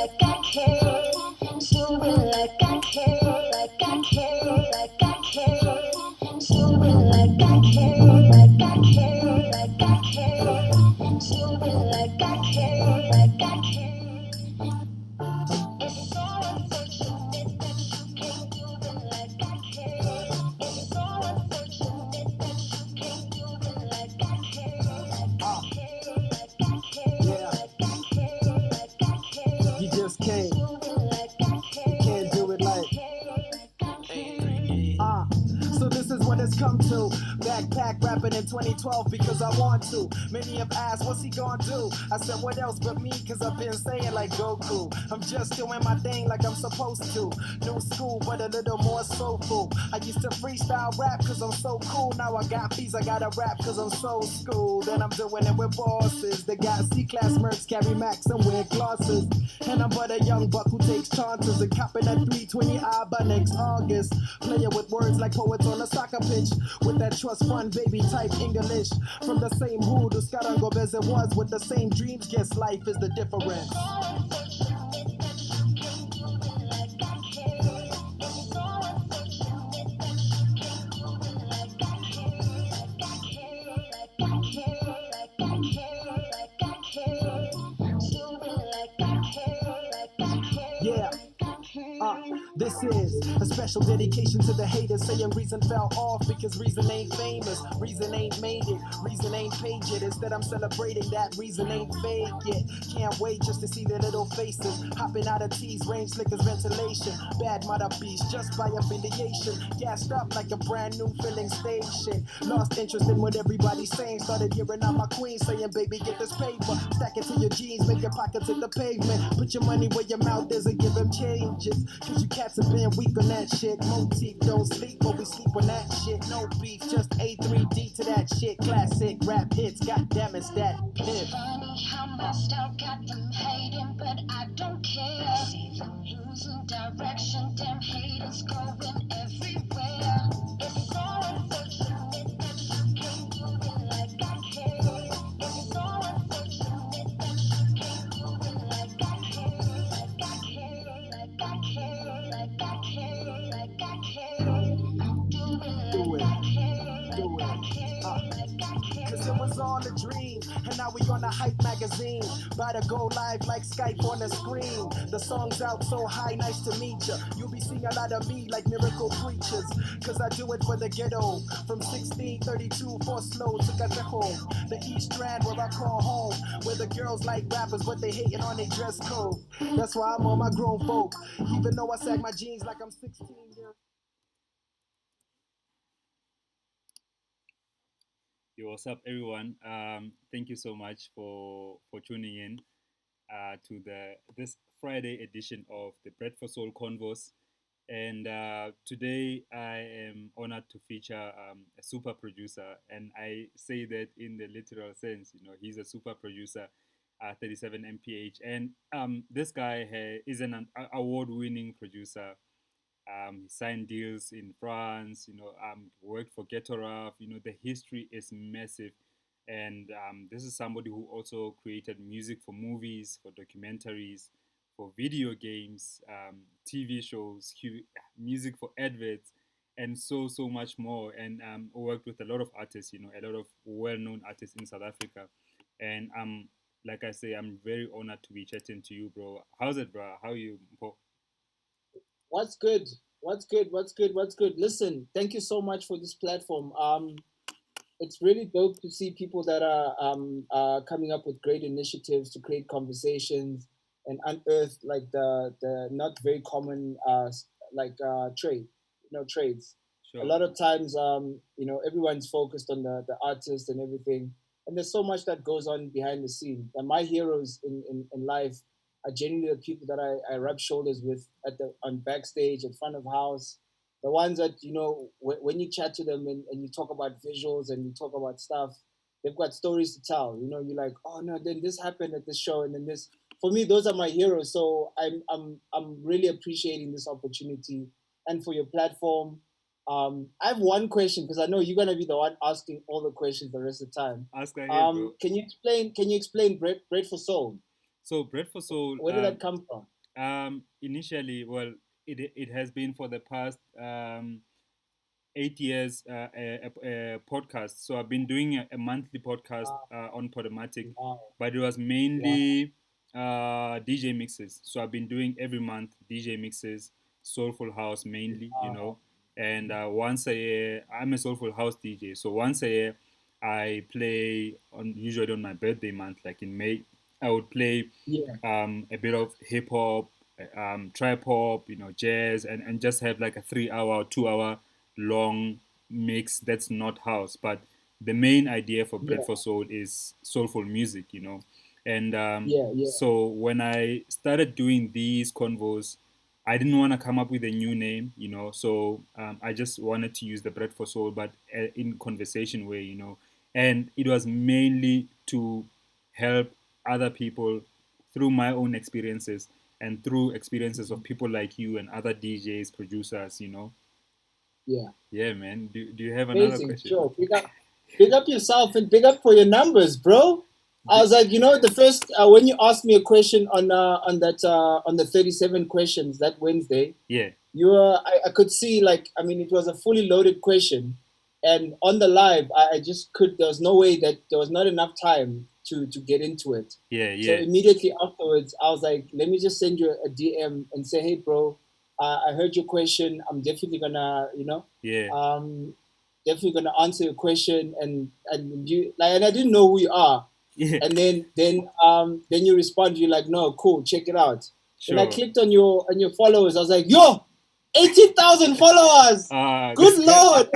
like I care. Do it like I care, like I care, like I care. Do it like I care, like I care, like I care. Do it like I care, like I care. It's so unfortunate that you can't do it like I care. It's so unfortunate that you can't do it like I care. Like I care, like I care, like I care, like I care. You just can't. Do it like I care. You can't do it like. So this is what it's come to. Backpack rapping in 2012 because I want to. Many have asked, what's he gonna do? I said, what else but me? Cause I've been saying like Goku. I'm just doing my thing like I'm supposed to. New school, but a little more soulful. I used to freestyle rap cause I'm so cool. Now I got beats, I gotta rap cause I'm so schooled. And I'm doing it with bosses. They got C-class mercs, carry max and wear glasses. And I'm but a young buck who takes chances and copping at 320 by next August. Playing with words like poets on a soccer pitch. With that trust fund baby type English. From the same hood as Scarango as it was. With the same dreams, guess life is the difference. Yeah. This is a special dedication to the haters saying reason fell off because reason ain't famous, reason ain't made it, reason ain't paid it. Instead I'm celebrating that reason ain't fake yet. Can't wait just to see their little faces hopping out of tees, range slick as ventilation. Bad mother beast just by affiliation, gassed up like a brand new filling station. Lost interest in what everybody's saying, started hearing out my queen saying baby get this paper, stack it to your jeans, make your pockets hit the pavement, put your money where your mouth is and give them changes. Cause you cats have been weak on that shit. Motif don't sleep, but we sleep on that shit. No beef, just A3D to that shit. Classic rap hits, goddamn it's that pip. It's funny how my style got them hating, but I don't care. See them losing direction, damn haters going everywhere. It's so unfortunate that you can't do it like I care. It's so unfortunate that you can't do it like I care. Like I care, like I care, like I care, like I care. Do it like I care, like I care, like I care. Cause it was all a dream, and now we on a hype magazine. About to go live like Skype on the screen. The song's out so high, nice to meet ya. You'll be seeing a lot of me like miracle preachers. Cause I do it for the ghetto. From 1632 for slow to Catejo. The East Strand where I call home. Where the girls like rappers, but they hating on their dress code. That's why I'm on my grown folk. Even though I sag my jeans like I'm 16 years. Yo, what's up, everyone? Thank you so much for tuning in to the this Friday edition of the Bread for Soul Convos. And today I am honored to feature a super producer, and I say that in the literal sense. You know, he's a super producer, 37 mph, and this guy is an award-winning producer. He signed deals in France, worked for Getoraf. You know, the history is massive. And this is somebody who also created music for movies, for documentaries, for video games, TV shows, music for adverts, and so much more. And worked with a lot of artists, a lot of well-known artists in South Africa. And like I say, I'm very honored to be chatting to you, bro. How's it, bro? How are you? What's good? What's good? What's good? What's good? Listen, thank you so much for this platform. It's really dope to see people that are coming up with great initiatives to create conversations and unearth like the not very common trade, trades. A Sure. lot of times, everyone's focused on the artist and everything, and there's so much that goes on behind the scene. And my heroes in life are genuinely the people that I rub shoulders with at the on backstage, at front of house, the ones that when you chat to them and you talk about visuals and you talk about stuff, they've got stories to tell. You're like, oh no, then this happened at this show, and then this. For me, those are my heroes. So I'm really appreciating this opportunity and for your platform. I have one question because I know you're gonna be the one asking all the questions the rest of the time. Ask ahead, bro. Can you explain Bread for Soul? So Bread for Soul, Where did that come from? initially, well, it has been for the past 8 years a podcast. So I've been doing a monthly podcast Wow, on Podomatic, wow, but it was wow. mainly DJ mixes. So I've been doing every month DJ mixes, soulful house mainly, Wow. and once a year I'm a soulful house DJ. So once a year I play on usually on my birthday month, like in May, I would play Yeah, a bit of hip hop, trap hop, jazz, and just have like a 3 hour, 2 hour long mix that's not house. But the main idea for Bread yeah, for Soul is soulful music, And yeah, yeah. so when I started doing these convos, I didn't want to come up with a new name, So I just wanted to use the Bread for Soul, but in conversation way, And it was mainly to help other people through my own experiences and through experiences of Mhm. people like you and other DJs, producers. Yeah. Yeah, man. Do you have another Amazing, question? Joe. Big up yourself and big up for your numbers, bro. I was like, the first when you asked me a question on that on the 37 questions that Wednesday, Yeah, you were I could see, like, I mean, it was a fully loaded question, and on the live I just could there was no way that there was not enough time to get into it. yeah, So yeah, immediately afterwards I was like, let me just send you a DM and say, hey bro, I heard your question. I'm definitely gonna yeah, um definitely gonna answer your question, and you like, and I didn't know who you are, yeah. and then you respond, you're like, no, cool, check it out. Then I Sure. clicked on your followers. I was like, yo, 18,000 followers. Good This guy, lord.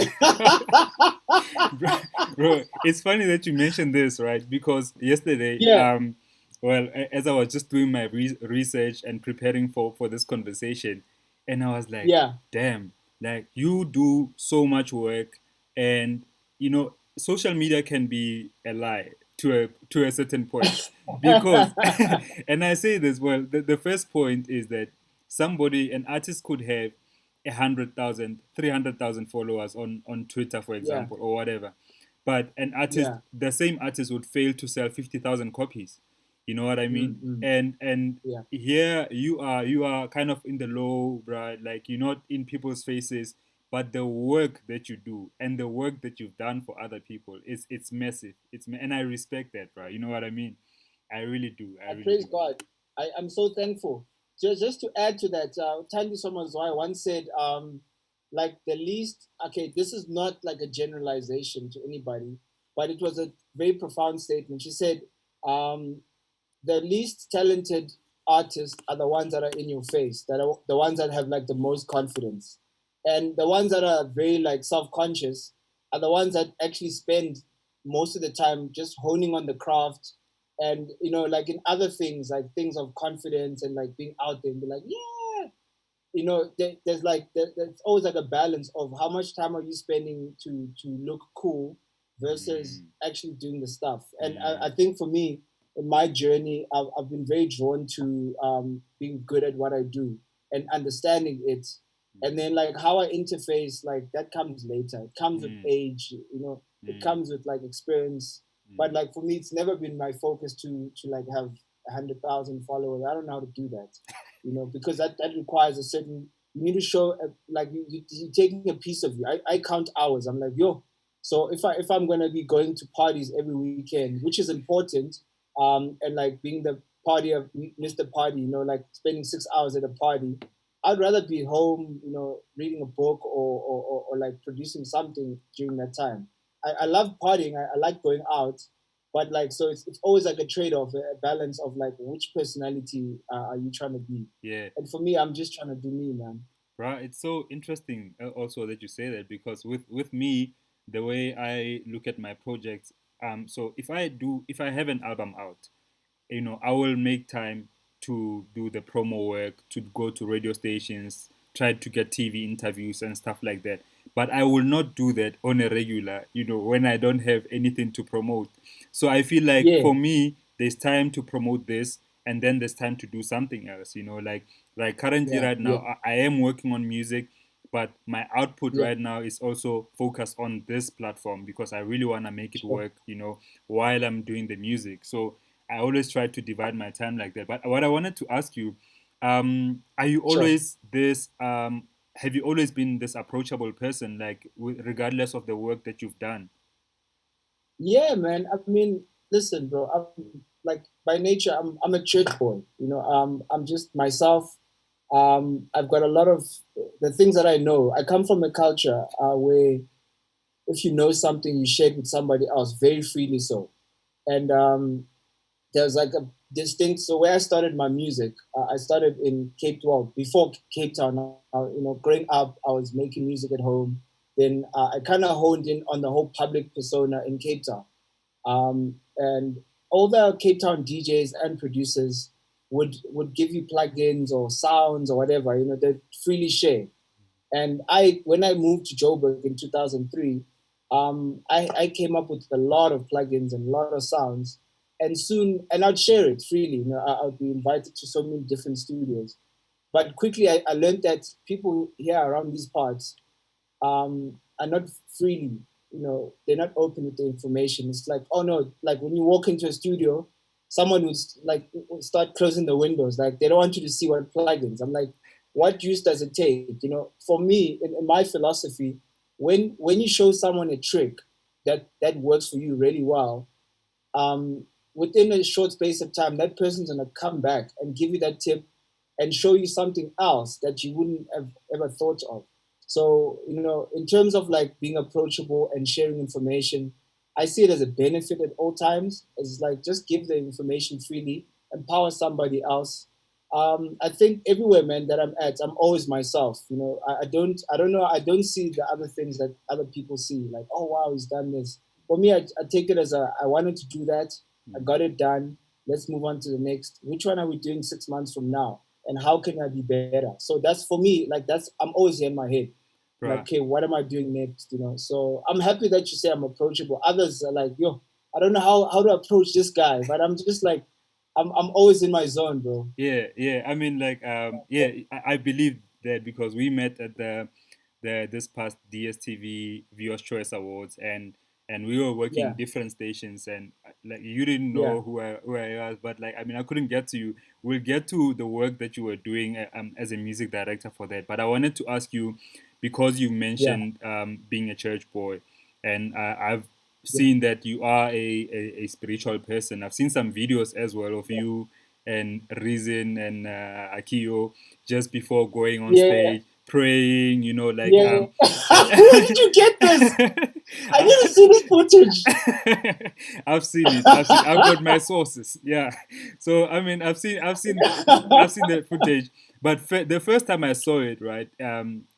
bro, bro. It's funny that you mentioned this, right? Because yesterday, Yeah, well, as I was just doing my research and preparing for this conversation, and I was like, yeah. damn, like you do so much work, and social media can be a lie to a certain point, because, and I say this, well, the first point is that an artist could have 100,000, 300,000 followers on Twitter, for Yeah, example, or whatever. But yeah. the same artist would fail to sell 50,000 copies. You know what I mean? Mm. And Yeah, here you are kind of in the low, right? Like you're not in people's faces, but the work that you do and the work that you've done for other people is it's massive. And I respect that, right? You know what I mean? I really do. I I really praise do. God. I'm so thankful. Just to add to that, Tandy Somazoy once said, like, the least, okay, this is not like a generalization to anybody, but it was a very profound statement. She said, um, the least talented artists are the ones that are in your face, that are the ones that have like the most confidence, and the ones that are very like self-conscious are the ones that actually spend most of the time just honing on the craft, and like in other things, like things of confidence and like being out there and be like, yeah, there's always like a balance of how much time are you spending to look cool versus Mm, actually doing the stuff. And I mm, think for me, in my journey, I've been very drawn to being good at what I do and understanding it. And then like how I interface, like that comes later. It comes with mm, age, it mm, comes with like experience. But mm. like for me, it's never been my focus to like have 100,000 followers. I don't know how to do that, because that requires a certain. You need to show like you're taking a piece of you. I count hours. I'm like, yo. So if I'm gonna be going to parties every weekend, which is important, and like being the party of Mr. Party, like spending 6 hours at a party, I'd rather be home, reading a book or like producing something during that time. I love partying. I like going out, but like, so it's always like a trade-off, a balance of like which personality are you trying to be. Yeah. And for me, I'm just trying to do me, man. Right. It's so interesting also that you say that, because with me, the way I look at my projects, so if I have an album out, I will make time to do the promo work, to go to radio stations, try to get TV interviews and stuff like that. But I will not do that on a regular, when I don't have anything to promote. So I feel like Yeah, for me, there's time to promote this, and then there's time to do something else, like currently yeah, right now, yeah, I am working on music, but my output yeah. right now is also focused on this platform because I really want to make it Sure. work, while I'm doing the music. So I always try to divide my time like that. But what I wanted to ask you, are you Sure. always this? Have you always been this approachable person, like regardless of the work that you've done? Yeah, man. I mean, listen, bro. I'm like by nature, I'm a church boy. I'm just myself. I've got a lot of the things that I know. I come from a culture where if you know something, you share it with somebody else very freely. So, and there's like a distinct. So where I started my music, I started in Cape 12 before Cape Town. Growing up, I was making music at home. Then I kind of honed in on the whole public persona in Cape Town. And all the Cape Town DJs and producers would give you plugins or sounds or whatever. They freely share. And when I moved to Joburg in 2003, I came up with a lot of plugins and a lot of sounds. And soon, and I'd share it freely. I'd be invited to so many different studios. But quickly, I learned that people here around these parts are not freely, they're not open with the information. It's like, oh no, like when you walk into a studio, someone would start closing the windows. Like they don't want you to see what plugins. I'm like, what use does it take? For me, in my philosophy, when you show someone a trick that works for you really well, um, within a short space of time, that person's gonna come back and give you that tip and show you something else that you wouldn't have ever thought of. So, in terms of like being approachable and sharing information, I see it as a benefit at all times. It's like just give the information freely, empower somebody else. I think everywhere, man, that I'm at, I'm always myself. I don't know, I don't see the other things that other people see. Like, oh wow, he's done this. For me, I take it as I wanted to do that. I got it done. Let's move on to the next. Which one are we doing 6 months from now? And how can I be better? So that's for me, like I'm always in my head. Like, Bruh. okay, what am I doing next? So I'm happy that you say I'm approachable. Others are like, yo, I don't know how to approach this guy, but I'm just like, I'm always in my zone, bro. Yeah, yeah. I mean, like, yeah. I believe that because we met at the this past DSTV Viewers Choice Awards, and we were working Yeah, different stations, and like you didn't yeah, know who I was, but like, I mean, I couldn't get to you. We'll get to the work that you were doing as a music director for that. But I wanted to ask you because you yeah, mentioned being a church boy, and I've yeah, seen that you are a spiritual person. I've seen some videos as well of you and Reason and Akio just before going on yeah, stage praying, like yeah. Where did you get this? I need to see this footage. I've seen it. I've got my sources. Yeah. So I mean, I've seen the footage. But the first time I saw it, right,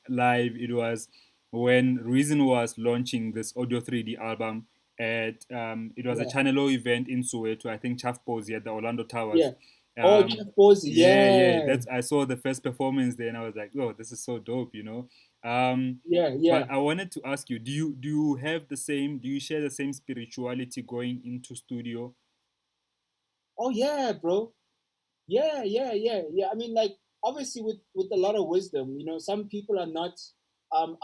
live, it was when Reason was launching this Audio 3D album at it was a Yeah, Channel O event in Soweto, I think Chaff Posey at the Orlando Towers. yeah. Oh, Jeff Posey, Yeah, yeah. yeah, That's I saw the first performance there, and I was like, "Oh, this is so dope." yeah, yeah. But I wanted to ask you, do you have the same? Do you share the same spirituality going into studio? Oh yeah, bro. Yeah, yeah, yeah, yeah. I mean, like obviously with a lot of wisdom, some people are not. I'm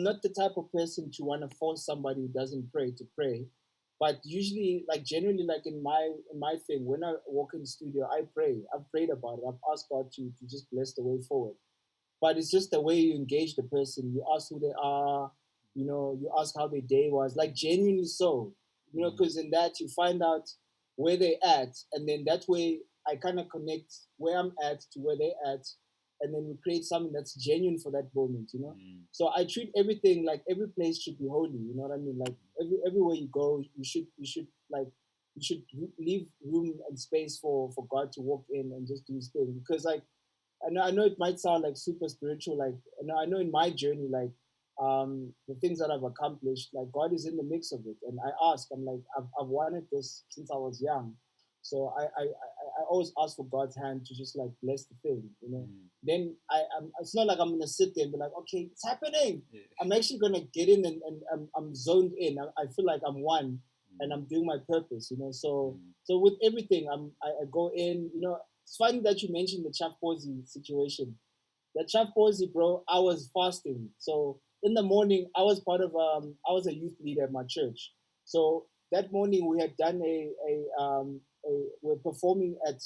not the type of person to want to force somebody who doesn't pray to pray, but usually, like generally, like in my thing, when I walk in the studio, I pray. I've prayed about it. I've asked God to just bless the way forward. But it's just the way you engage the person. You ask who they are. You ask how their day was, like genuinely so. Mm, Because in that you find out where they at, and then that way I kind of connect where I'm at to where they at, and then we create something that's genuine for that moment. mm, So I treat everything like every place should be holy. You know what I mean? Like everywhere you go, you should like you should leave room and space for God to walk in and just do His thing. Because like I know it might sound like super spiritual, like I know in my journey, like the things that I've accomplished, like God is in the mix of it. And I'm like, I've wanted this since I was young. So I always ask for God's hand to just like bless the thing. mm, Then it's not like I'm gonna sit there and be like, okay, it's happening. yeah, I'm actually gonna get in and I'm zoned in. I feel like I'm one and mm, I'm doing my purpose. So mm, so with everything, I go in. It's funny that you mentioned the Chaff Posey situation. The Chaff Posey, bro, I was fasting. So in the morning, I was a youth leader at my church. So that morning we had done we're performing at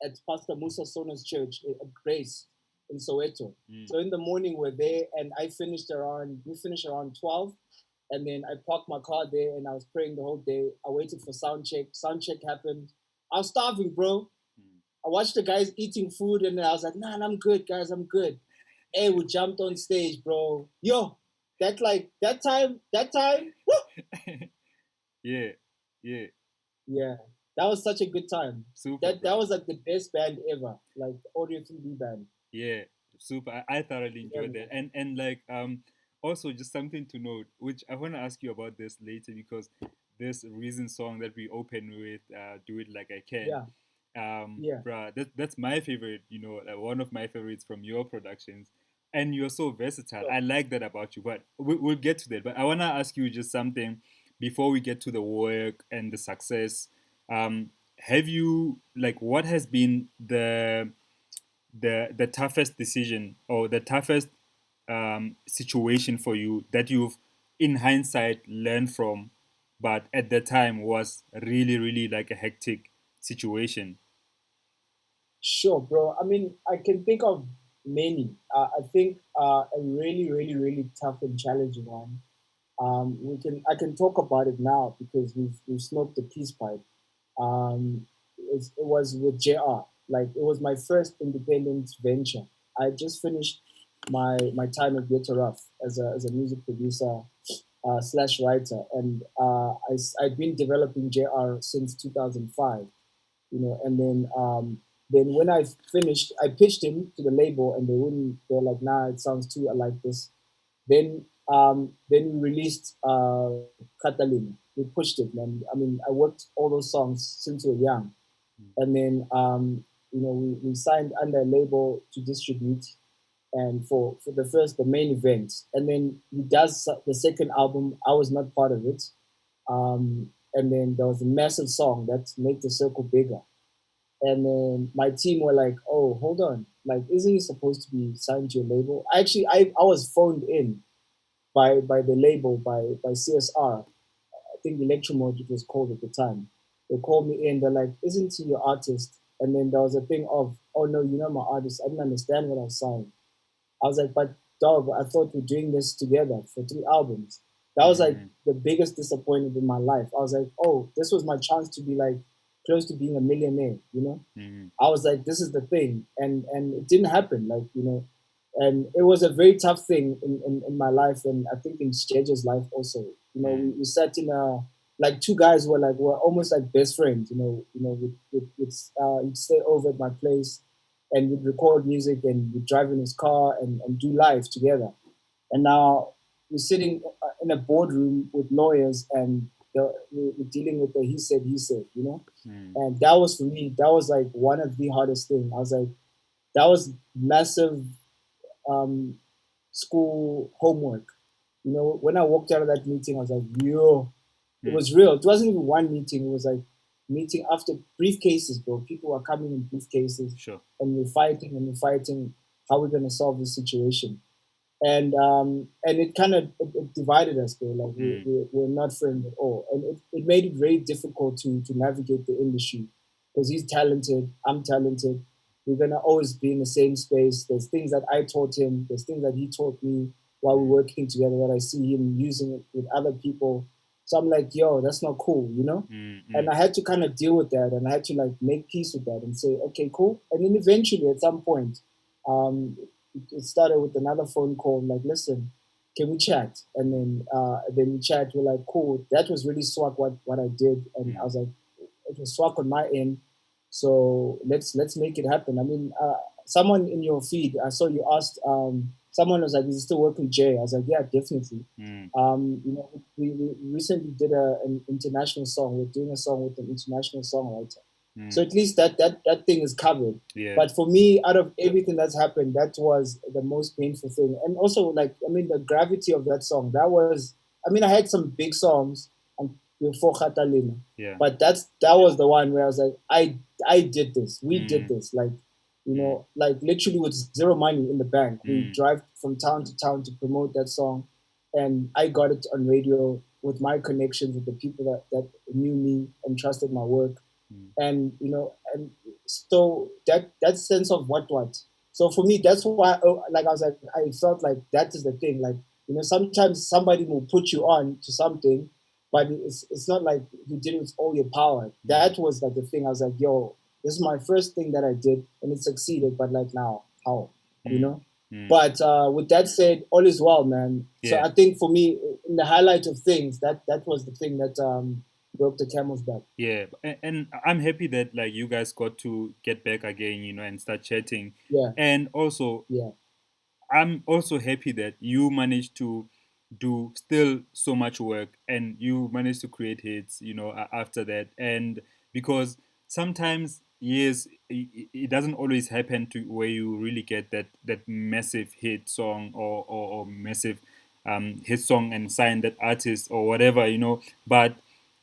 at Pastor Musa Sona's church at Grace in Soweto. Mm. So in the morning we're there, and we finished around 12, and then I parked my car there, and I was praying the whole day. I waited for sound check. Sound check happened. I was starving, bro. I watched the guys eating food, and I was like, "Nah, I'm good, guys. I'm good." Hey, we jumped on stage, bro. Yo, that time, woo! Yeah, yeah, Yeah, that was such a good time. super, That bro. was like the best band ever, like Audio 3D band. Yeah, super. I thoroughly Yeah, enjoyed that, and like also just something to note, which I want to ask you about this later because this recent song that we open with, "Do It Like I Can," yeah, yeah. bruh, that's my favorite. You know, like one of my favorites from your productions, and you're so versatile. So, I like that about you. But we'll get to that. But I wanna ask you just something before we get to the work and the success. Have you like what has been the toughest decision or the toughest situation for you that you've in hindsight learned from, but at the time was really really like a hectic situation? sure, bro. I mean, I can think of many. I think a really, really, really tough and challenging one. I can talk about it now because we've smoked the peace pipe. It was with JR. Like it was my first independent venture. I just finished my time at Ghetto Rough as a music producer slash writer, and I'd been developing JR since 2005. You know, and then when I finished, I pitched him to the label, and they wouldn't. They're like, "Nah, it sounds too like this." Then we released Catalina. We pushed it, man. I mean, I worked all those songs since we were young, and then we signed under a label to distribute, and for the main event, and then he does the second album. I was not part of it, and then there was a massive song that made the circle bigger, and then my team were like, "Oh, hold on, like, isn't he supposed to be signed to your label?" I was phoned in by the label by CSR. I think Electromode it was called at the time. They called me in. They're like, "Isn't he your artist?" And then there was a thing of, "Oh no, you're not my artist." I didn't understand what I was saying. I was like, "But dog, I thought we're doing this together for 3 albums." That was like Mm-hmm. the biggest disappointment in my life. I was like, "Oh, this was my chance to be like close to being a millionaire," you know? Mm-hmm. I was like, this is the thing, and it didn't happen, like, and it was a very tough thing in my life, and I think in Sjeja's life also. We sat in a like two guys were almost like best friends. He'd stay over at my place, and we'd record music, and we'd drive in his car and do live together. And now we're sitting in a boardroom with lawyers, and we're dealing with the he said, Mm-hmm. and that was for me, that was like one of the hardest things. I was like, that was massive um, school homework. When I walked out of that meeting, I was like, yo, it Mm-hmm. was real. It wasn't even one meeting. It was like meeting after briefcases, bro. People were coming in briefcases, Sure. and we're fighting how we're going to solve this situation. And it kind of it divided us, though. Like Mm-hmm. we're not friends at all, and it made it very difficult to navigate the industry, because he's talented, I'm talented. We're gonna always be in the same space. There's things that I taught him, there's things that he taught me while we're working together, that I see him using it with other people. So I'm like, yo, that's not cool, Mm-hmm. and I had to kind of deal with that, and I had to like make peace with that and say, okay, cool. And then eventually, at some point, um, it started with another phone call, like, listen, can we chat? And then we chat. We're like, cool. That was really swag what I did, and I was like, it was swag on my end. So let's make it happen. I mean, someone in your feed, I saw you asked. Someone was like, "Is it still working, Jay?" I was like, "Yeah, definitely." Mm-hmm. We recently did an international song. We're doing a song with an international songwriter. So Mm-hmm. at least that thing is covered. Yeah. But for me, out of everything that's happened, that was the most painful thing. And also, like, I mean, the gravity of that song. That was, I mean, I had some big songs before Catalina, Yeah. but that was the one where I was like, I did this. We did Mm-hmm. this. Like, like literally with zero money in the bank, we Mm-hmm. drive from town to town to promote that song, and I got it on radio. with my connections with the people that knew me and trusted my work, and and so that sense of what. So for me, that's why, like I was like, I felt like that is the thing. Like, sometimes somebody will put you on to something, but it's not like you did it with all your power. That was like the thing. I was like, yo, this is my first thing that I did, and it succeeded. But like now, how, you know? But with that said, all is well, man. So Yeah. I think for me, in the highlight of things, that was the thing that broke the camel's back. Yeah, and I'm happy that like you guys got to get back again, and start chatting. Yeah, And also, yeah, I'm also happy that you managed to do still so much work and you managed to create hits, after that. And because sometimes, yes, it doesn't always happen to where you really get that massive hit song or massive hit song and sign that artist or whatever, but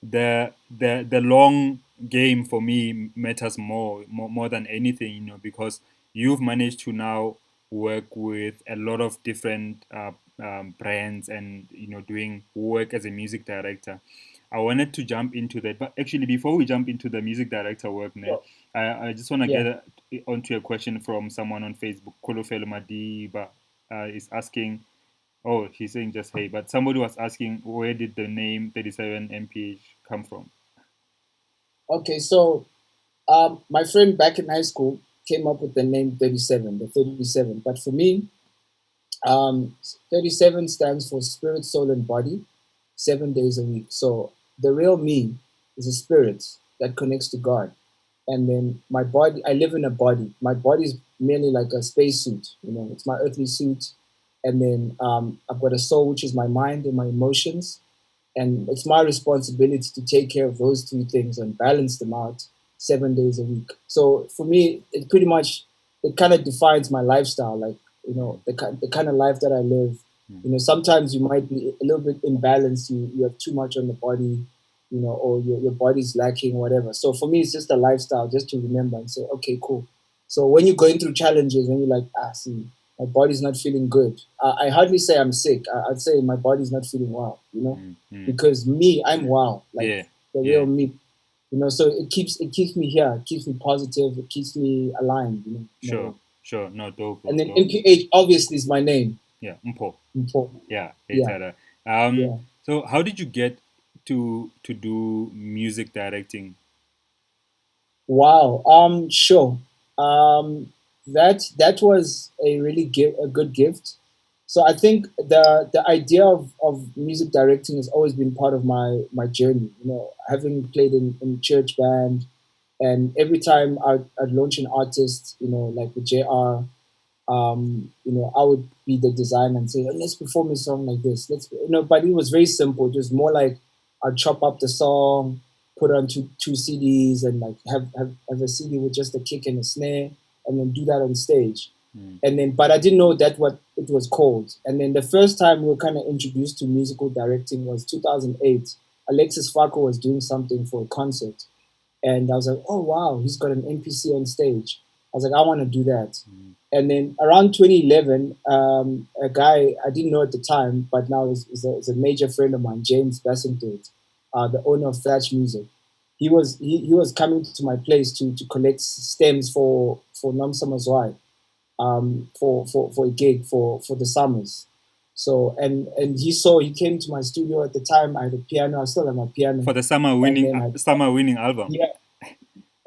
the long game for me matters more than anything, because you've managed to now work with a lot of different brands and doing work as a music director. I wanted to jump into that, but actually before we jump into the music director work, ne, sure. I just want to Yeah. get onto a question from someone on Facebook. Kolofelo Madiba is asking. Oh, he's saying just hey, but somebody was asking where did the name 37 mph come from? Okay, so my friend back in high school came up with the name 37, the 37. But for me, 37 stands for spirit, soul, and body, 7 days a week. So the real me is a spirit that connects to God. And then my body, I live in a body. My body is merely like a spacesuit, it's my earthly suit. And then I've got a soul, which is my mind and my emotions. And it's my responsibility to take care of those three things and balance them out 7 days a week. So for me, it kind of defines my lifestyle. Like, the kind of life that I live. Sometimes you might be a little bit imbalanced. You have too much on the body, or your body's lacking, whatever. So for me, it's just a lifestyle, just to remember and say, okay, cool. So when you're going through challenges and you're like, see, my body's not feeling good. I hardly say I'm sick. I'd say my body's not feeling well, because me, I'm well, like Yeah, the real me, So it keeps me here, it keeps me positive, it keeps me aligned, sure, no, dope, And then dope. MPH obviously is my name. Yeah, Mpo. Mpo. Yeah, Yeah, Etara. yeah. So how did you get to do music directing? Wow. Sure. That was a good gift. So I think the idea of music directing has always been part of my journey. Having played in church band, and every time I'd launch an artist, like with JR, I would be the designer and say, "Oh, let's perform a song like this. But it was very simple. It was more like I'd chop up the song, put it on two CDs, and like have a CD with just a kick and a snare, and then do that on stage. And then, but I didn't know that what it was called. And then the first time we were kind of introduced to musical directing was 2008. Alexis Farco was doing something for a concert, and I was like, oh wow, he's got an NPC on stage. I was like, I want to do that. And then around 2011, a guy I didn't know at the time, but now is a major friend of mine, James Bassington, the owner of Thatch Music. He was coming to my place to collect stems for Namsa Mazwai, for a gig for the summers. So and he came to my studio at the time. I had a piano. I still have my piano. For the summer winning album. Yeah,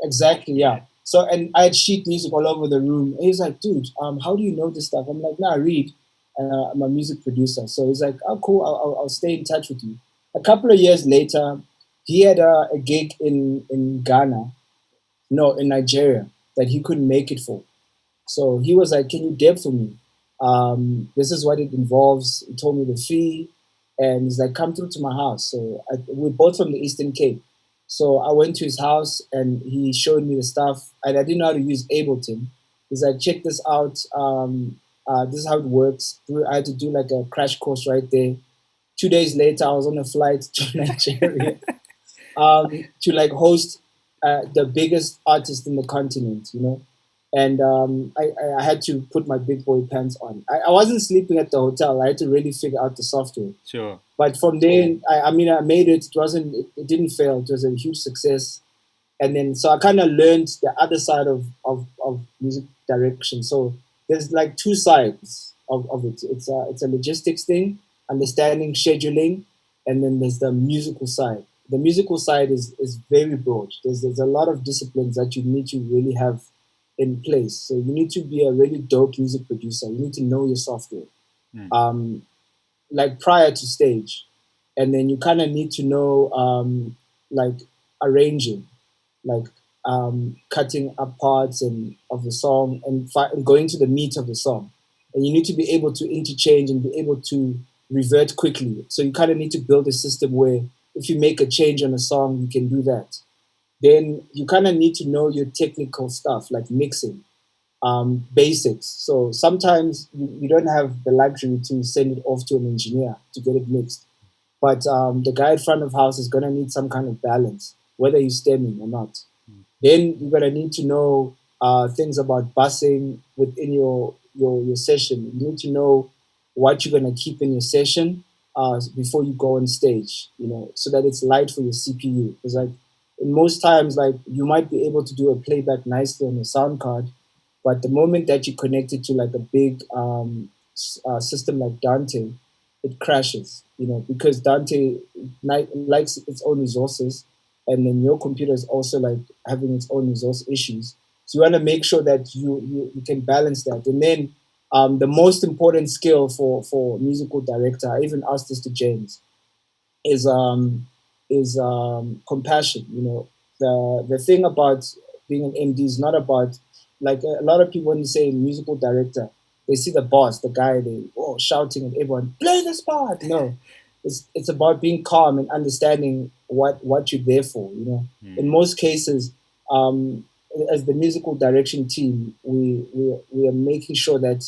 exactly. Yeah. So and I had sheet music all over the room. And he's like, dude, how do you know this stuff? I'm like, nah, I read. I'm a music producer. So he's like, oh, cool. I'll stay in touch with you. A couple of years later, he had a gig in Ghana, no, in Nigeria, that he couldn't make it for. So he was like, can you deb for me? This is what it involves. He told me the fee. And he's like, come through to my house. So we're both from the Eastern Cape. So I went to his house and he showed me the stuff. And I didn't know how to use Ableton. He's like, check this out. This is how it works. I had to do like a crash course right there. 2 days later, I was on a flight to Nigeria to like host the biggest artist in the continent, and I had to put my big boy pants on. I wasn't sleeping at the hotel. I had to really figure out the software. Sure. But from there, I mean, I made it. It wasn't. It didn't fail. It was a huge success. And then, so I kind of learned the other side of music direction. So there's like two sides of it. It's a logistics thing, understanding scheduling, and then there's the musical side. The musical side is very broad. There's a lot of disciplines that you need to really have in place. So you need to be a really dope music producer. You need to know your software. Mm. Like prior to stage, and then you kind of need to know like arranging, like cutting up parts and of the song and going to the meat of the song, and you need to be able to interchange and be able to revert quickly. So you kind of need to build a system where if you make a change on a song, you can do that. Then you kind of need to know your technical stuff like mixing, basics. So sometimes you don't have the luxury to send it off to an engineer to get it mixed. But the guy in front of house is going to need some kind of balance, whether he's stemming or not. Then you're going to need to know things about busing within your session. You need to know what you're going to keep in your session before you go on stage, so that it's light for your CPU. Because like in most times, like you might be able to do a playback nicely on a sound card, but the moment that you connect it to like a big system like Dante, it crashes, because Dante likes its own resources, and then your computer is also like having its own resource issues. So you want to make sure that you can balance that. And then the most important skill for musical director, I even asked this to James, is compassion. The thing about being an MD is not about, like, a lot of people when you say musical director, they see the boss, the guy, they shouting at everyone, play this part. No, it's about being calm and understanding what you're there for. In Mm. most cases, um, as the musical direction team, we are making sure that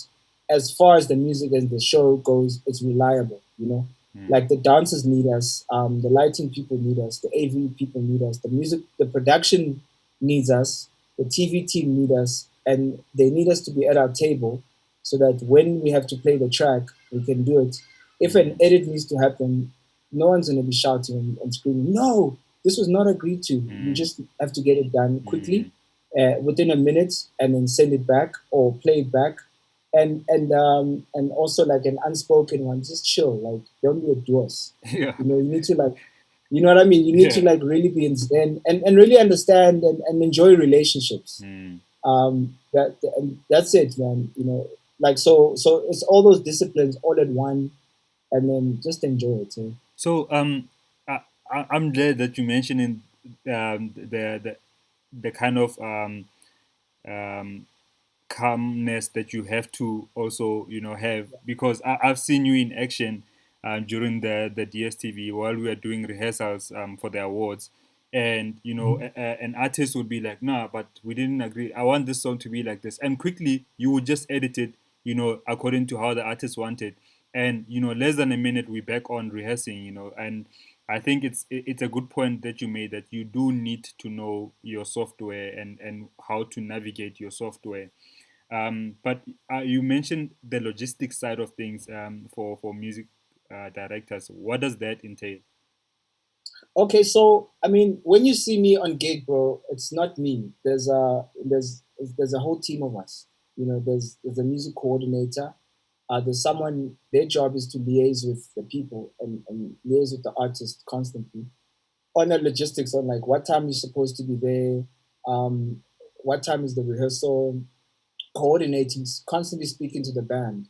as far as the music and the show goes, it's reliable. Mm. Like the dancers need us, the lighting people need us, the AV people need us, the production needs us, the TV team need us, and they need us to be at our table so that when we have to play the track, we can do it. If an Mm. edit needs to happen, no one's going to be shouting and screaming, no, this was not agreed to. You Mm. just have to get it done quickly, Mm. within a minute, and then send it back or play it back, and also like an unspoken one, just chill, like don't be a doers. Yeah. You need to like, what I mean. You need to Yeah. like really be in zen and really understand and enjoy relationships. Mm. That's it, man. Like so it's all those disciplines all at one, and then just enjoy it. Eh? So I'm glad that you mentioned in the kind of um, calmness that you have to also have, because I've seen you in action during the DSTV while we were doing rehearsals for the awards, and an artist would be like, nah, but we didn't agree, I want this song to be like this, and quickly you would just edit it according to how the artist wanted, and less than a minute we back on rehearsing, and I think it's a good point that you made, that you do need to know your software and how to navigate your software. But you mentioned the logistics side of things for music directors. What does that entail? Okay, so I mean, when you see me on gig, bro, it's not me. There's a whole team of us. There's a music coordinator. There's someone. Their job is to liaise with the people and liaise with the artist constantly on the logistics, on like what time you're supposed to be there, what time is the rehearsal, coordinating, constantly speaking to the band.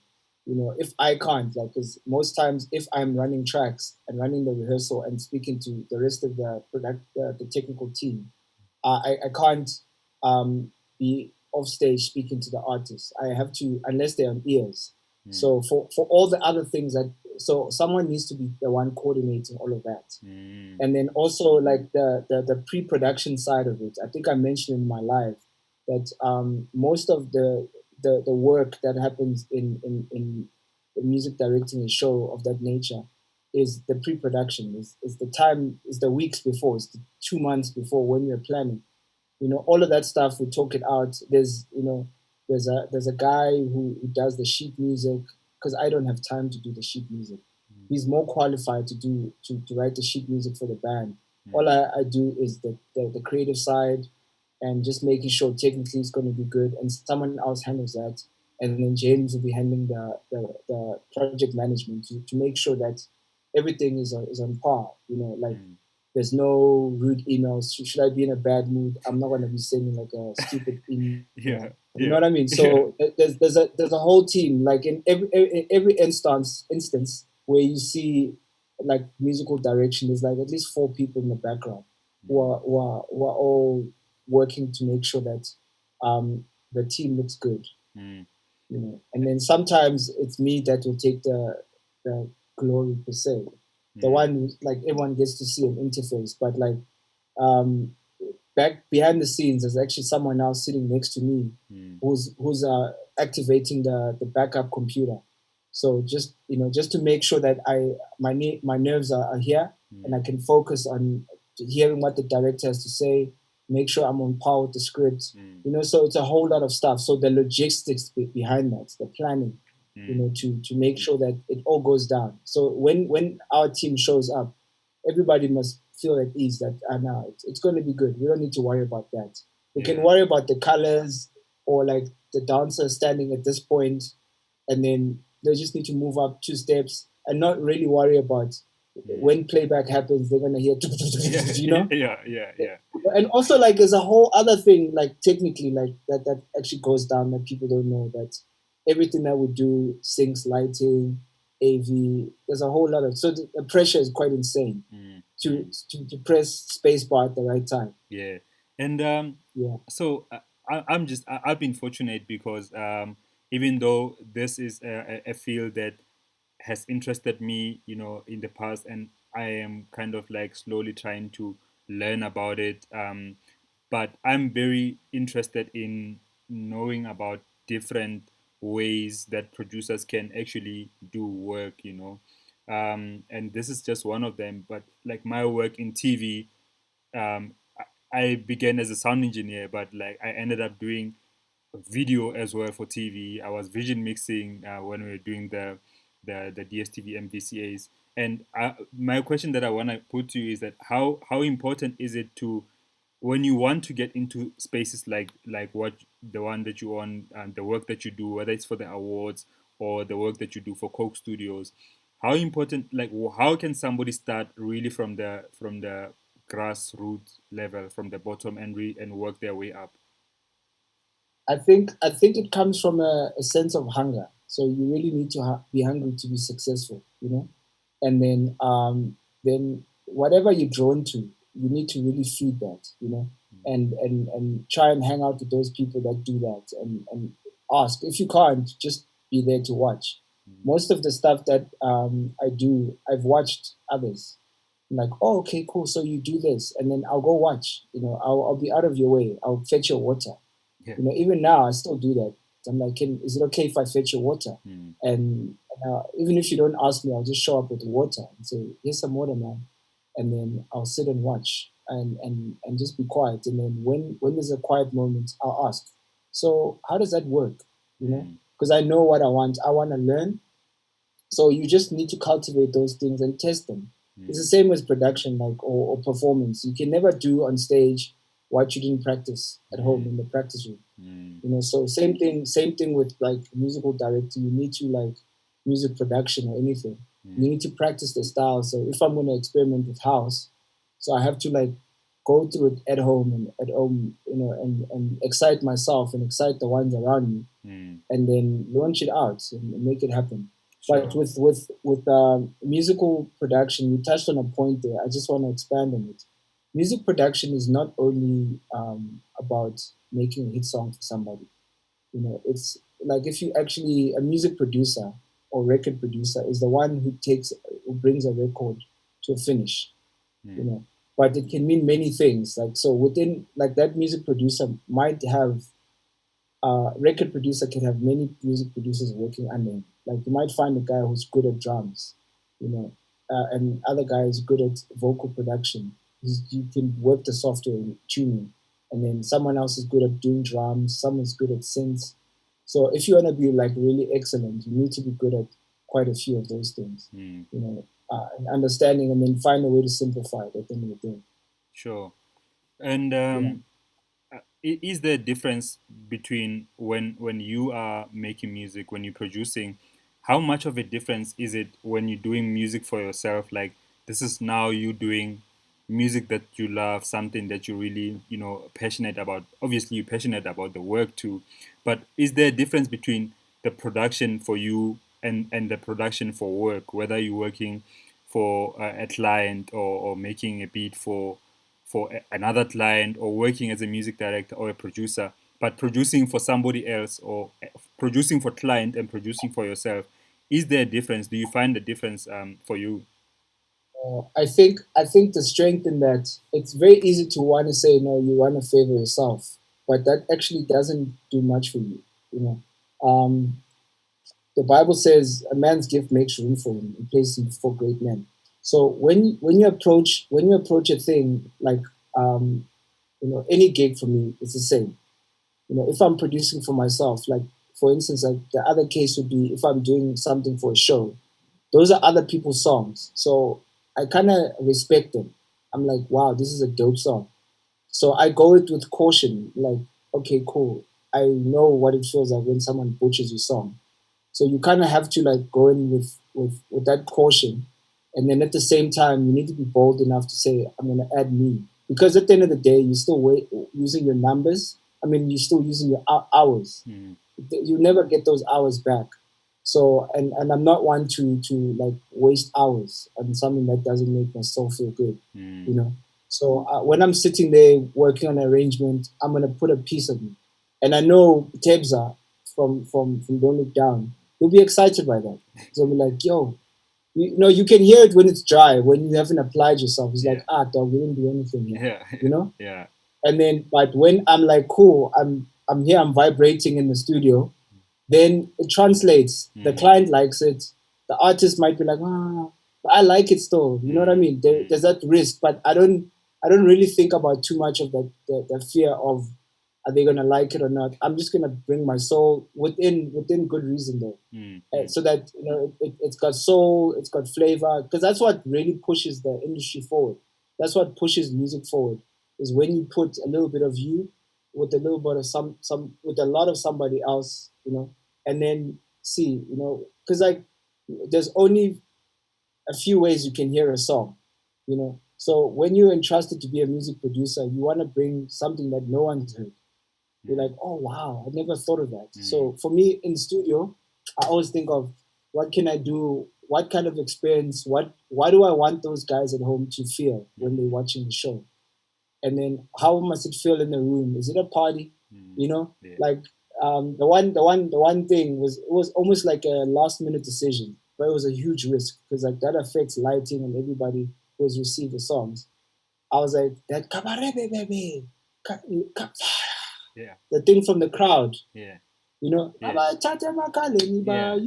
If I can't, like, because most times if I'm running tracks and running the rehearsal and speaking to the rest of the technical team, I can't be off stage speaking to the artists. I have to, unless they're on ears. Mm, So for all the other things so someone needs to be the one coordinating all of that. mm, And then also like the pre-production side of it. I think I mentioned in my live that most of the work that happens in the music directing a show of that nature is the pre-production, is the time, is the weeks before, it's the 2 months before when you're planning. all of that stuff. We talk it out. There's a guy who does the sheet music, because I don't have time to do the sheet music. He's more qualified to write the sheet music for the band. All I do is the creative side, and just making sure technically it's going to be good, and someone else handles that, and then James will be handling the project management to make sure that everything is on par. Like there's no rude emails. Should I be in a bad mood? I'm not going to be sending like a stupid email. Yeah, You know yeah, what I mean? yeah. So there's a whole team, like in every instance where you see like musical direction. There's like at least four people in the background who are all working to make sure that um, the team looks good. Mm. And then sometimes it's me that will take the glory per se, the Mm. one like everyone gets to see an interface, but like um, back behind the scenes, there's actually someone else sitting next to me Mm. who's activating the backup computer. So just to make sure that my nerves are here, and I Mm. can focus on hearing what the director has to say, make sure I'm on par with the script. Mm. So it's a whole lot of stuff. So the logistics behind that, the planning, Mm. to make sure that it all goes down. So when our team shows up, everybody must feel at ease that now it's going to be good. We don't need to worry about that. We can Yeah. worry about the colors, or like the dancer standing at this point, and then they just need to move up two steps and not really worry about Mm. when playback happens. They're gonna hear, Yeah, you know. yeah, yeah, yeah. And also, like, there's a whole other thing, like technically, like that actually goes down that people don't know, that everything that we do, syncs, lighting, AV, there's a whole lot of, so the pressure is quite insane Mm. to Mm. to press spacebar at the right time. Yeah, and Yeah. so I've been fortunate because even though this is a field that has interested me, in the past, and I am kind of like slowly trying to learn about it. But I'm very interested in knowing about different ways that producers can actually do work, and this is just one of them. But like my work in TV, um, I began as a sound engineer, but like I ended up doing video as well for TV. I was vision mixing when we were doing the DSTV MVCAs. And my question that I want to put to you is that how important is it to, when you want to get into spaces like what the one that you on, and the work that you do, whether it's for the awards or the work that you do for Coke Studios, how important, like how can somebody start really from the grassroots level, from the bottom, and work their way up? I think it comes from a sense of hunger. So you really need to be hungry to be successful, and then whatever you're drawn to, you need to really feed that, and try and hang out with those people that do that, and ask. If you can't, just be there to watch. Mm. Most of the stuff that I do, I've watched others. I'm like, oh, okay, cool. So you do this, and then I'll go watch. I'll be out of your way. I'll fetch your water. Yeah. Even now I still do that. I'm like, is it okay if I fetch your water? Mm. And even if you don't ask me, I'll just show up with water and say, here's some water, man. And then I'll sit and watch, and just be quiet. And then when there's a quiet moment, I'll ask, so how does that work? Mm. Because I know what I want. I want to learn. So you just need to cultivate those things and test them. It's the Mm. same as production, like, or performance. You can never do on stage what you didn't practice at home Mm. in the practice room. Mm. So same thing with like musical directing. You need to, like, music production or anything, you Mm. need to practice the style. So if I'm going to experiment with house, so I have to, like, go through it at home, and excite myself and excite the ones around me, Mm. and then launch it out and make it happen. But Sure. with musical production, you touched on a point there. I just want to expand on it. Music production is not only about making a hit song for somebody. It's like, if you actually, a music producer or record producer is the one who brings a record to a finish. you Mm. know but it can mean many things. Like, so within, like, that music producer might have, record producer can have many music producers working under him. Like, you might find a guy who's good at drums, and other guy is good at vocal production. You can work the software and tuning. and then someone else is good at doing drums, someone's good at synths. So if you want to be like really excellent, you need to be good at quite a few of those things, Mm. and understanding, and then find a way to simplify it at the end of the day. Sure. And Yeah. is there a difference between when you are making music, when you're producing? How much of a difference is it when you're doing music for yourself? Like, this is now you doing music that you love, something that you really, passionate about. Obviously, you're passionate about the work too, but is there a difference between the production for you and the production for work? Whether you're working for a client or making a beat for another client, or working as a music director or a producer, but producing for somebody else, or producing for client and producing for yourself, is there a difference? Do you find the difference for you? I think the strength in that, it's very easy to want to say no, you want to favor yourself, but that actually doesn't do much for you. You know, the Bible says a man's gift makes room for him and places him before great men. So when you approach a thing like any gig for me, it's the same. If I'm producing for myself, like for instance, like the other case would be if I'm doing something for a show, those are other people's songs. So I kind of respect them. I'm like, wow, this is a dope song. So I go it with caution, like, okay, cool. I know what it feels like when someone butchers your song. So you kind of have to like go in with that caution, and then at the same time you need to be bold enough to say I'm going to add me, because at the end of the day you're still using your numbers. I mean, you're still using your hours. Mm. You never get those hours back. So and I'm not one to like waste hours on something that doesn't make my soul feel good, Mm. you know. So when I'm sitting there working on an arrangement, I'm gonna put a piece of me, and I know Tebza from Don't Look Down, he'll be excited by that. So I'll be like, yo, you can hear it when it's dry, when you haven't applied yourself. It's Yeah. like, dog, we didn't do anything here, Yeah. you know. Yeah. And then, but when I'm like, cool, I'm here, I'm vibrating in the studio, then it translates. The Mm. client likes it. The artist might be like, but I like it still. You know what I Mm. mean? Mm. There's that risk, but I don't really think about too much of the fear of are they gonna like it or not. I'm just gonna bring my soul within good reason though, Mm. Mm. so that it's got soul, it's got flavor, because that's what really pushes the industry forward. That's what pushes music forward, is when you put a little bit of you with a little bit of some with a lot of somebody else, and then see, because like there's only a few ways you can hear a song. So when you're entrusted to be a music producer, you want to bring something that no one's heard. You're Mm. like, oh wow, I never thought of that. Mm. So for me in studio, I always think of what can I do, what kind of experience, why do I want those guys at home to feel when they're Mm. watching the show? And then how must it feel in the room? Is it a party? Mm. You know, Yeah. like the one thing was, it was almost like a last minute decision, but it was a huge risk because like that affects lighting and everybody who has received the songs. I was like that kabarebe baby, Yeah. the thing from the crowd. Yeah. You know, Yeah. Yeah.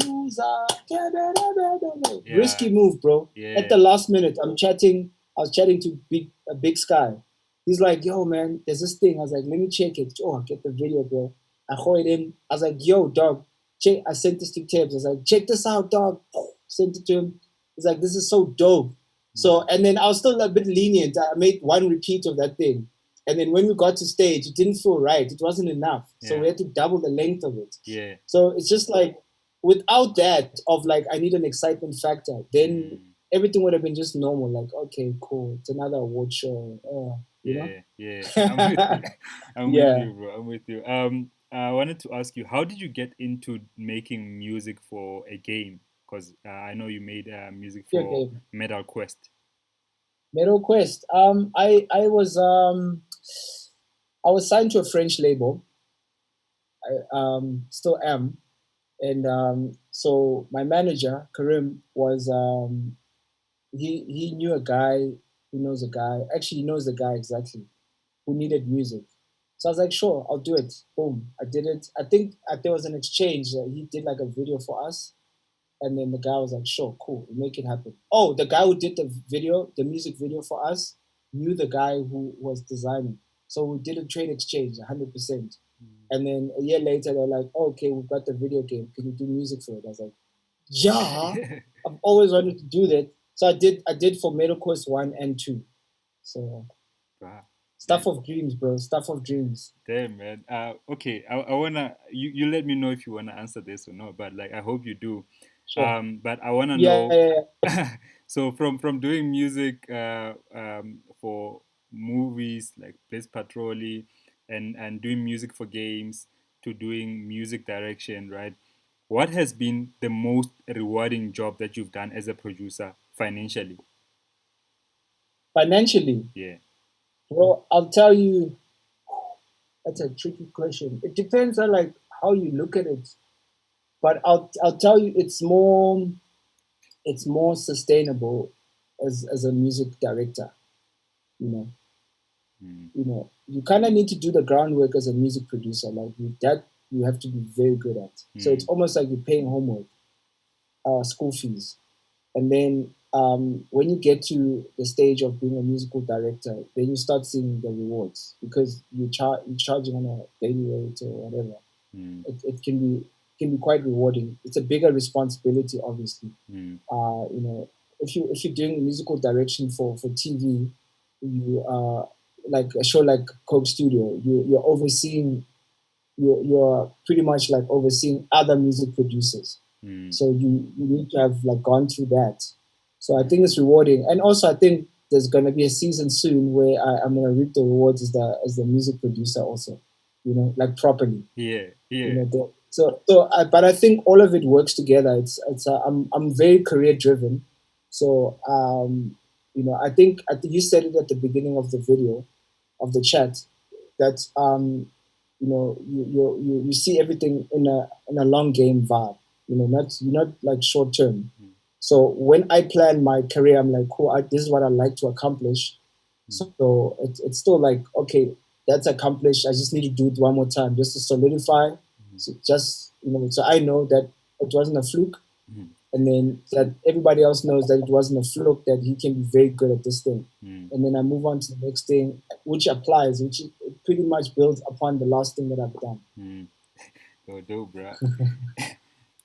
Yeah. risky move, bro. At Yeah. the last minute, I was chatting to Big Sky. He's like, yo, man, there's this thing. I was like, let me check it. Oh, get the video, bro. I call it in. I was like, yo, dog, check. I sent this to Tibbs. I was like, check this out, dog. Sent it to him. He's like, this is so dope. So, Mm. and then I was still a bit lenient. I made one repeat of that thing. And then when we got to stage, it didn't feel right. It wasn't enough. So Yeah. we had to double the length of it. Yeah. So it's just like, without that of like, I need an excitement factor, then Mm. everything would have been just normal. Like, okay, cool. It's another award show. You know? Yeah. Yeah. I'm with you. I'm with Yeah. you, bro. I'm with you. I wanted to ask you, how did you get into making music for a game? Because I know you made music for Okay. Metal Quest. Metal Quest. I was signed to a French label. I still am. And so my manager, Karim, was he knew a guy who knows a guy. Actually, he knows the guy exactly who needed music. So I was like, sure, I'll do it. Boom, I did it. I think there was an exchange. He did like a video for us, and then the guy was like, sure, cool, we'll make it happen. Oh, the guy who did the music video for us, knew the guy who was designing. So we did a trade exchange, 100%. Mm. And then a year later, they're like, oh, okay, we've got the video game. Can you do music for it? I was like, yeah, I've always wanted to do that. So I did for Middle Course 1 and 2. So Wow. stuff of dreams, bro. Stuff of dreams. Damn, man. Okay, I wanna you let me know if you wanna answer this or not, but like I hope you do. Sure. But I wanna Yeah, know. yeah, yeah. So from doing music for movies like Blaze Patrolly and doing music for games to doing music direction, right? What has been the most rewarding job that you've done as a producer financially? Financially, Yeah. bro, I'll tell you, that's a tricky question. It depends on like how you look at it. But I'll tell you, it's more sustainable as a music director. You know, Mm, you kind of need to do the groundwork as a music producer. Like that, you have to be very good at. So it's mm, almost like you're paying homework, school fees. And then when you get to the stage of being a musical director, then you start seeing the rewards because you're charging on a daily rate or whatever. mm, It can be quite rewarding. It's a bigger responsibility, obviously. mm, If you're doing musical direction for TV, you like a show like Coke Studio, you're overseeing you're pretty much like overseeing other music producers. mm, So you need to have like gone through that. So I mm. think it's rewarding, and also I think there's gonna be a season soon where I'm gonna reap the rewards as the music producer also, like properly. Yeah, yeah. But I think all of it works together. I'm very career driven, so I think you said it at the beginning of the video, of the chat, that you see everything in a long game vibe. Not you're not like short term. Mm, So when I plan my career, I'm like, cool. This is what I'd like to accomplish. mm, So it's still like, okay, that's accomplished. I just need to do it one more time just to solidify. mm, So I know that it wasn't a fluke, mm, and then that everybody else knows that it wasn't a fluke, that he can be very good at this thing. mm, And then I move on to the next thing, which it pretty much builds upon the last thing that I've done. mm. Oh, dope, bro.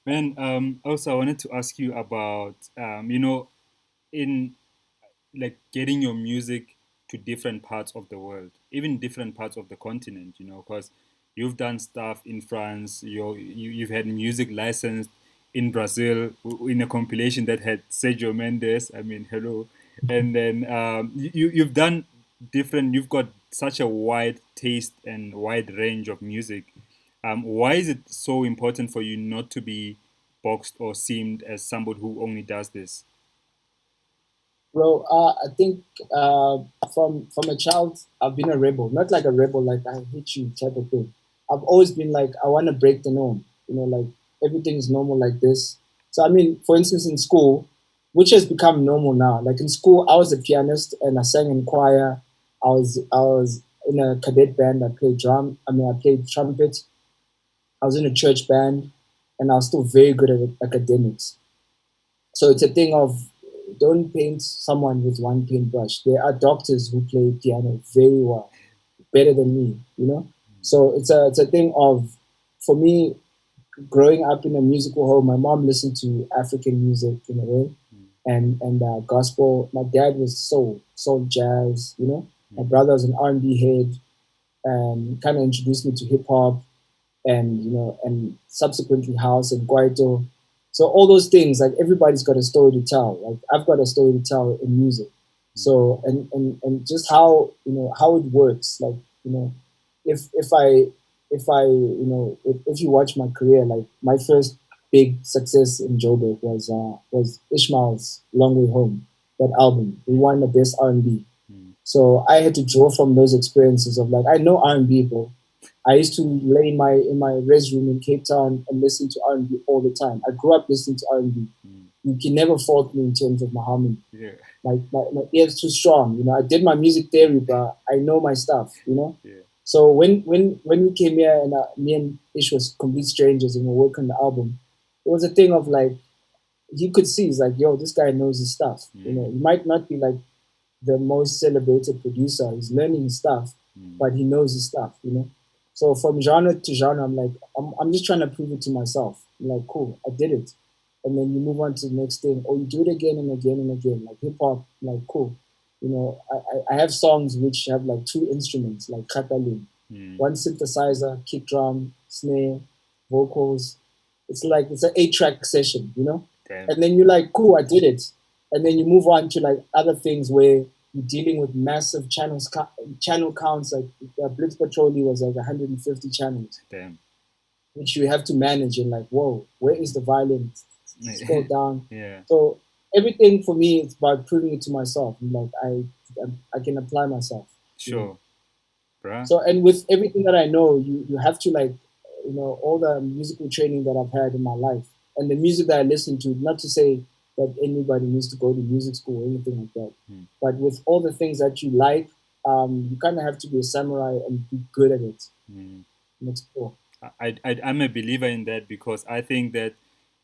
Man, also I wanted to ask you about, in like getting your music to different parts of the world, even different parts of the continent, because you've done stuff in France, you've had music licensed in Brazil in a compilation that had Sergio Mendes. I mean, hello. And then you've done different, you've got such a wide taste and wide range of music. Why is it so important for you not to be boxed or seemed as somebody who only does this? Bro, I think from a child, I've been a rebel. Not like a rebel, like I hate you type of thing. I've always been like, I want to break the norm. Like everything is normal like this. So I mean, for instance, in school, which has become normal now. Like in school, I was a pianist and I sang in choir. I was in a cadet band. I played drum. I mean, I played trumpet. I was in a church band, and I was still very good at academics. So it's a thing of, don't paint someone with one paintbrush. There are doctors who play piano very well, better than me. So it's a thing of, for me, growing up in a musical home, my mom listened to African music in a way, Mm, and gospel. My dad was soul jazz. My mm, brother was an R&B head, and kind of introduced me to hip hop, and subsequently house and kwaito. So all those things, like everybody's got a story to tell. Like I've got a story to tell in music. mm, So and just how it works. Like if you watch my career, like my first big success in Joburg was Ishmael's Long Way Home. That album, we won the best R&B. mm, So I had to draw from those experiences of like, I know R&B, bro. I used to lay in my res room in Cape Town and listen to R&B all the time. I grew up listening to R&B. mm. You can never fault me in terms of my harmony. Yeah, My ear's too strong. I did my music theory, but I know my stuff. yeah. So when we came here, and me and Ish was complete strangers and we were working on the album, it was a thing of like, you could see, it's like, yo, this guy knows his stuff. Mm, He might not be like the most celebrated producer. He's learning his stuff, but he knows his stuff, you know. So from genre to genre, I'm like, I'm just trying to prove it to myself. I'm like, cool, I did it. And then you move on to the next thing, or you do it again and again and again, like hip hop, like cool. You know, I have songs which have like two instruments, like khatalin, one synthesizer, kick drum, snare, vocals. It's like it's an 8-track session, you know. Damn. And then you're like, cool, I did it. And then you move on to like other things where you're dealing with massive channel counts. Like Blitz Patrol was like 150 channels, Damn. which you have to manage. And like, whoa, where is the violin? Scroll down. Yeah. So everything for me is about proving it to myself. Like I can apply myself. You know? Sure. Bruh. So and with everything that I know, you have to like, you know, all the musical training that I've had in my life and the music that I listen to. Not to say that anybody needs to go to music school or anything like that, but with all the things that you like, you kind of have to be a samurai and be good at it. That's cool. I'm a believer in that because I think that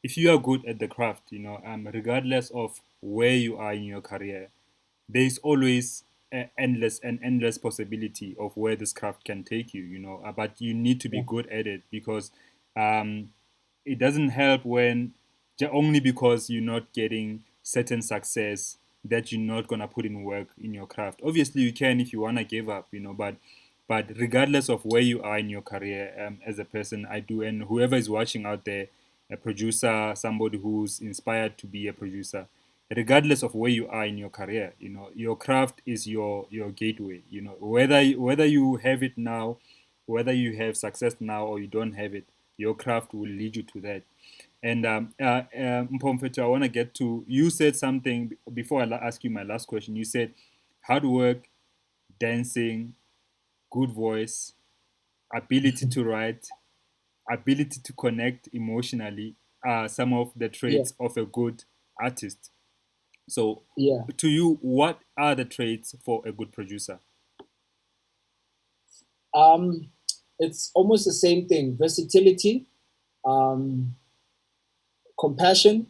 if you are good at the craft, regardless of where you are in your career, there is always an endless possibility of where this craft can take you. But you need to be good at it because um, it doesn't help when only because you're not getting certain success that you're not gonna put in work in your craft. Obviously, you can if you wanna give up, but regardless of where you are in your career, as a person, I do, and whoever is watching out there, a producer, somebody who's inspired to be a producer, regardless of where you are in your career, your craft is your gateway. Whether you have it now, whether you have success now or you don't have it, your craft will lead you to that. And Mpomfeto, I want to get to, you said something before I ask you my last question. You said hard work, dancing, good voice, ability to write, ability to connect emotionally are some of the Yeah, traits of a good artist. So, yeah. to you, what are the traits for a good producer? Um, it's almost the same thing: versatility, um, compassion.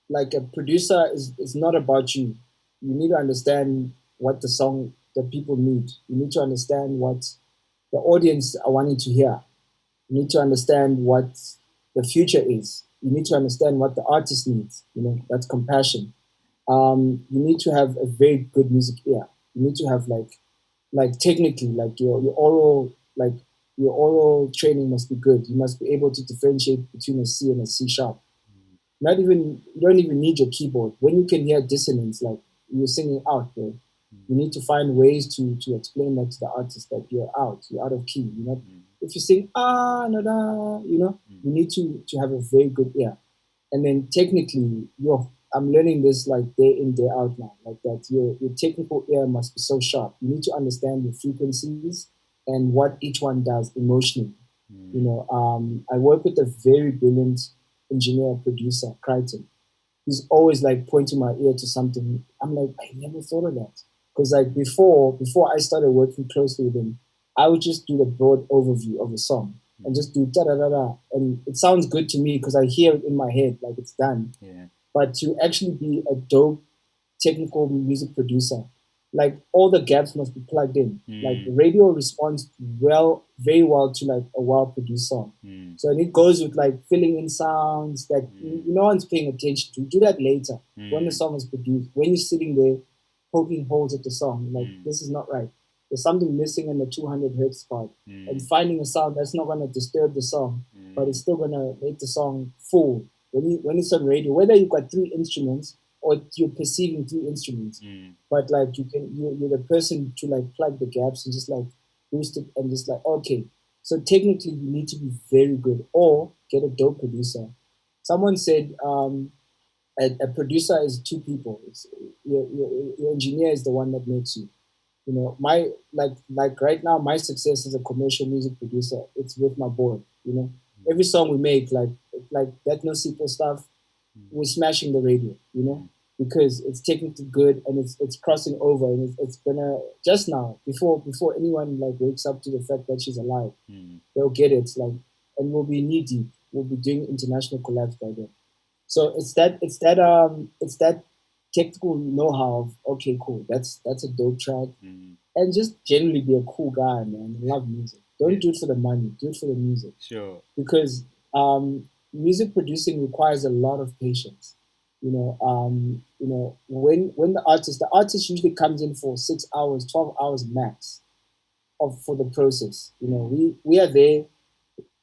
Like a producer is not about you. You need to understand what the song that people need. You need to understand what the audience are wanting to hear. You need to understand what the future is. You need to understand what the artist needs. You know, that's compassion. You need to have a very good music ear. You need to have like technically, like your oral training must be good. You must be able to differentiate between a C and a C sharp. Not even you don't even need your keyboard. When you can hear dissonance, like you're singing out, bro, you need to find ways to explain that to the artist that you're out of key. You know, if you sing no da, you need to have a very good ear. And then technically, I'm learning this like day in day out now, like that your technical ear must be so sharp. You need to understand the frequencies and what each one does emotionally. I work with a very brilliant engineer producer, Crichton. He's always like pointing my ear to something. I'm like, I never thought of that. Because like before I started working closely with him, I would just do the broad overview of a song and just do da da da da, and it sounds good to me because I hear it in my head like it's done. Yeah. But to actually be a dope technical music producer, like all the gaps must be plugged in. Like the radio responds very well to like a well produced song. So and it goes with like filling in sounds that no one's paying attention to. Do that later when the song is produced. When you're sitting there poking holes at the song, like this is not right. There's something missing in the 200 hertz part, and finding a sound that's not going to disturb the song, but it's still going to make the song full. When it's on radio, whether you've got three instruments or you're perceiving three instruments, but like you're the person to like plug the gaps and just like boost it and just like okay. So technically, you need to be very good or get a dope producer. Someone said a producer is two people. Your engineer is the one that makes you. My like right now, my success as a commercial music producer, it's with my board. Every song we make, like that no sequel stuff, we're smashing the radio. Because it's technically good and it's crossing over and it's gonna just now before anyone like wakes up to the fact that she's alive, they'll get it. Like, and we'll be knee deep. We'll be doing international collabs by then. So it's that technical know-how of, okay, cool, that's a dope track, Mm. and just generally be a cool guy, man. Love music. Don't Yeah. do it for the money. Do it for the music, Sure. because music producing requires a lot of patience. When the artist usually comes in for 6 hours, 12 hours max of for the process. We are there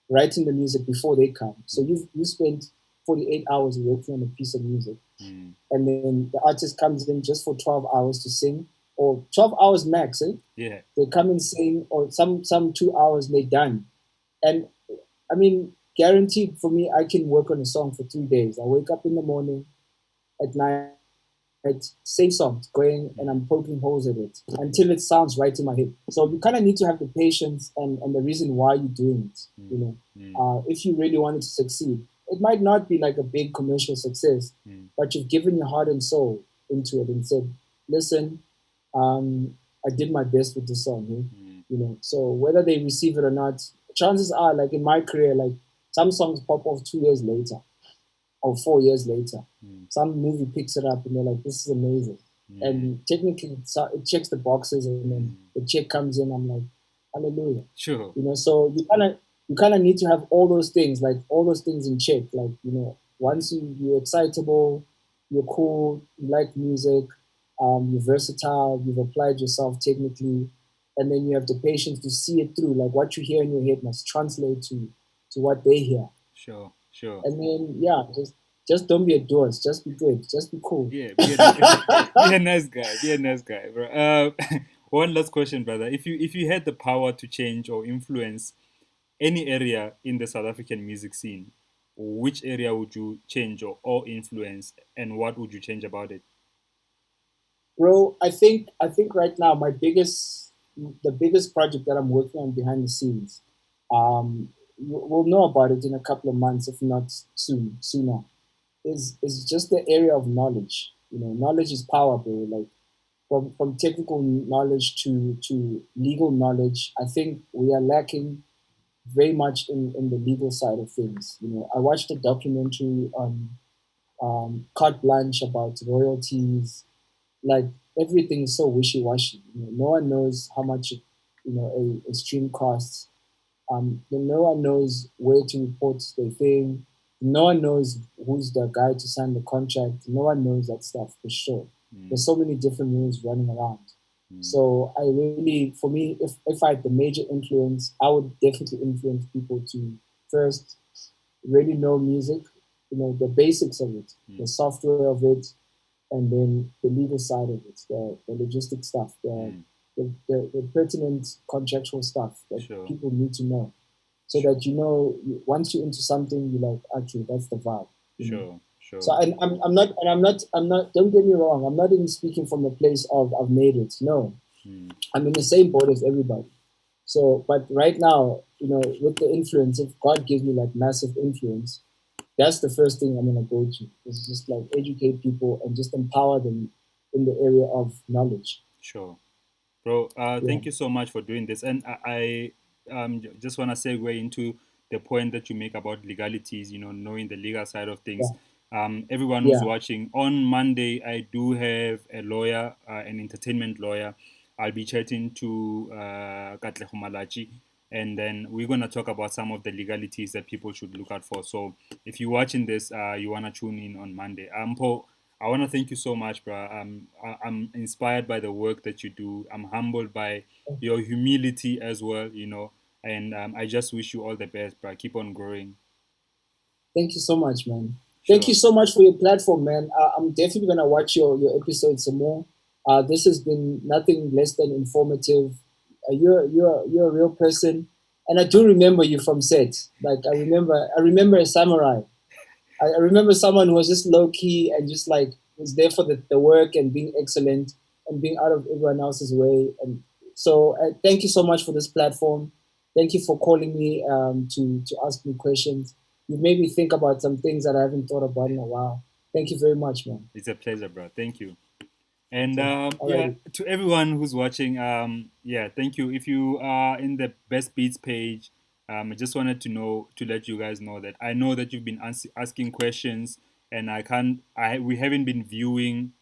writing the music before they come. So you spent 48 hours working on a piece of music, Mm. and then the artist comes in just for 12 hours to sing, or 12 hours max. Yeah. They come and sing, or some 2 hours and they're done. And I mean, guaranteed for me, I can work on a song for 3 days. I wake up in the morning, at night, same song going, and I'm poking holes in it until it sounds right in my head. So you kind of need to have the patience and the reason why you're doing it. If you really wanted to succeed, it might not be like a big commercial success, but you've given your heart and soul into it and said, "Listen, I did my best with the song." So whether they receive it or not, chances are, like in my career, like some songs pop off 2 years later or 4 years later. Some movie picks it up and they're like, "This is amazing." And technically, it checks the boxes, and then the check comes in. I'm like, "Hallelujah!" Sure. So you kind of need to have all those things, like all those things in check. Like once you're excitable, you're cool, you like music, you're versatile, you've applied yourself technically, and then you have the patience to see it through. Like what you hear in your head must translate to what they hear. Sure. Sure. And then yeah, just don't be a doers. Just be good. Just be cool. Yeah. Be a nice guy. Be a nice guy, bro. One last question, brother. If you had the power to change or influence any area in the South African music scene, which area would you change or influence, and what would you change about it? Bro, I think right now the biggest project that I'm working on behind the scenes, we'll know about it in a couple of months, if not sooner. Is just the area of knowledge. Knowledge is power, bro. Like from technical knowledge to legal knowledge, I think we are lacking very much in the legal side of things. I watched a documentary on carte blanche about royalties. Like everything is so wishy-washy. No one knows how much a stream costs. No one knows where to report their thing. No one knows who's the guy to sign the contract. No one knows that stuff for sure. There's so many different rules running around. So I really, for me, if I had the major influence, I would definitely influence people to first really know music, the basics of it, the software of it, and then the legal side of it, the logistic stuff, the pertinent contractual stuff that Sure. people need to know, so that once you're into something, you're like, actually, that's the vibe. Sure. Sure. So I'm not. Don't get me wrong. I'm not even speaking from a place of I've made it. No, I'm in the same boat as everybody. So, but right now, with the influence, if God gives me like massive influence, that's the first thing I'm gonna go to. Is just like educate people and just empower them in the area of knowledge. Sure. Bro, Yeah, thank you so much for doing this. And just want to segue into the point that you make about legalities, knowing the legal side of things. yeah, Everyone who's yeah. watching, on Monday, I do have a lawyer, an entertainment lawyer. I'll be chatting to Katle Malachi, and then we're going to talk about some of the legalities that people should look out for. So if you're watching this, you want to tune in on Monday. Paul, I want to thank you so much, bro. I'm inspired by the work that you do. I'm humbled by your humility as well, and I just wish you all the best, bro. Keep on growing. Thank you so much, man. Thank you Sure. so much for your platform, man. I'm definitely gonna watch your episodes some more. This has been nothing less than informative. You're a real person, and I do remember you from set. Like I remember a samurai. I remember someone who was just low key and just like was there for the work and being excellent and being out of everyone else's way. And so, thank you so much for this platform. Thank you for calling me to ask me questions. You've made me think about some things that I haven't thought about in a while. Thank you very much, man. It's a pleasure, bro. Thank you. And Okay. yeah, Alrighty. to everyone who's watching, yeah, thank you. If you are in the Best Beats page, I just wanted to let you guys know that I know that you've been asking questions, and we haven't been viewing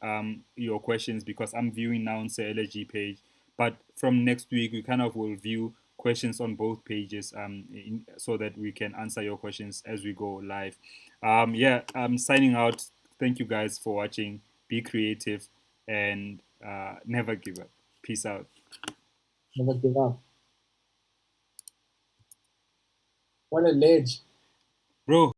your questions because I'm viewing now on Sir LSG page. But from next week, we kind of will view questions on both pages so that we can answer your questions as we go live. Yeah, I'm signing out. Thank you guys for watching. Be creative and never give up. Peace out. Never give up. What a ledge. Bro.